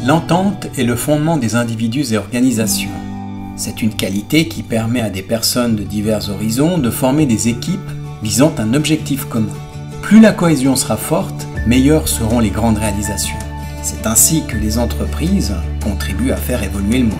L'entente est le fondement des individus et organisations. C'est une qualité qui permet à des personnes de divers horizons de former des équipes visant un objectif commun. Plus la cohésion sera forte, meilleures seront les grandes réalisations. C'est ainsi que les entreprises contribuent à faire évoluer le monde.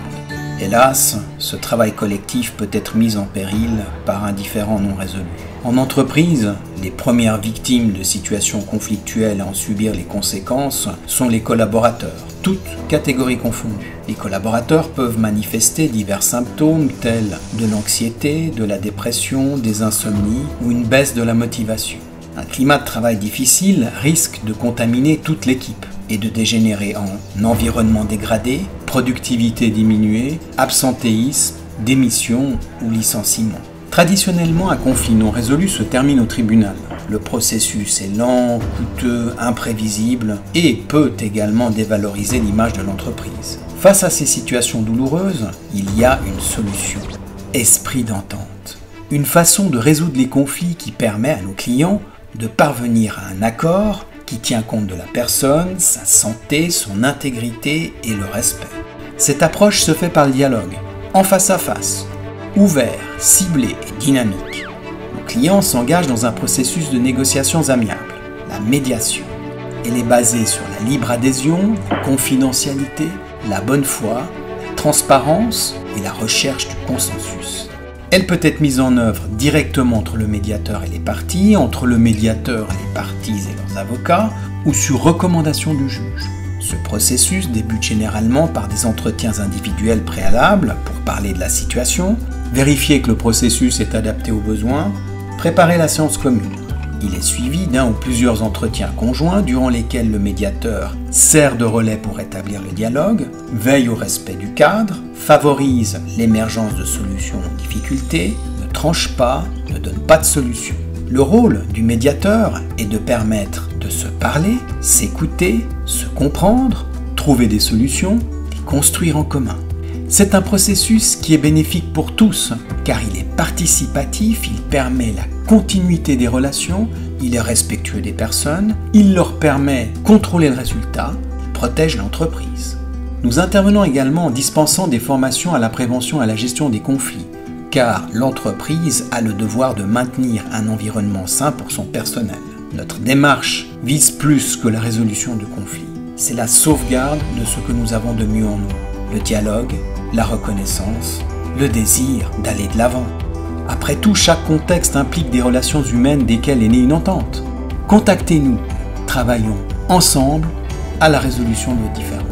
Hélas, ce travail collectif peut être mis en péril par un différend non résolu. En entreprise, les premières victimes de situations conflictuelles à en subir les conséquences sont les collaborateurs, toutes catégories confondues. Les collaborateurs peuvent manifester divers symptômes tels de l'anxiété, de la dépression, des insomnies ou une baisse de la motivation. Un climat de travail difficile risque de contaminer toute l'équipe et de dégénérer en environnement dégradé, productivité diminuée, absentéisme, démission ou licenciement. Traditionnellement, un conflit non résolu se termine au tribunal. Le processus est lent, coûteux, imprévisible et peut également dévaloriser l'image de l'entreprise. Face à ces situations douloureuses, il y a une solution. Esprit d'entente. Une façon de résoudre les conflits qui permet à nos clients de parvenir à un accord qui tient compte de la personne, sa santé, son intégrité et le respect. Cette approche se fait par le dialogue, en face à face, ouvert, ciblé et dynamique. Le client s'engage dans un processus de négociations amiables, la médiation. Elle est basée sur la libre adhésion, la confidentialité, la bonne foi, la transparence et la recherche du consensus. Elle peut être mise en œuvre directement entre le médiateur et les parties, entre le médiateur, les parties et leurs avocats, ou sur recommandation du juge. Ce processus débute généralement par des entretiens individuels préalables pour parler de la situation, vérifier que le processus est adapté aux besoins, préparer la séance commune. Il est suivi d'un ou plusieurs entretiens conjoints durant lesquels le médiateur sert de relais pour établir le dialogue, veille au respect du cadre, favorise l'émergence de solutions aux difficultés, ne tranche pas, ne donne pas de solution. Le rôle du médiateur est de permettre de se parler, s'écouter, se comprendre, trouver des solutions et construire en commun. C'est un processus qui est bénéfique pour tous, car il est participatif, il permet la continuité des relations, il est respectueux des personnes, il leur permet de contrôler le résultat, il protège l'entreprise. Nous intervenons également en dispensant des formations à la prévention et à la gestion des conflits, car l'entreprise a le devoir de maintenir un environnement sain pour son personnel. Notre démarche vise plus que la résolution de conflits. C'est la sauvegarde de ce que nous avons de mieux en nous, le dialogue, la reconnaissance, le désir d'aller de l'avant. Après tout, chaque contexte implique des relations humaines desquelles est née une entente. Contactez-nous, travaillons ensemble à la résolution de nos différends.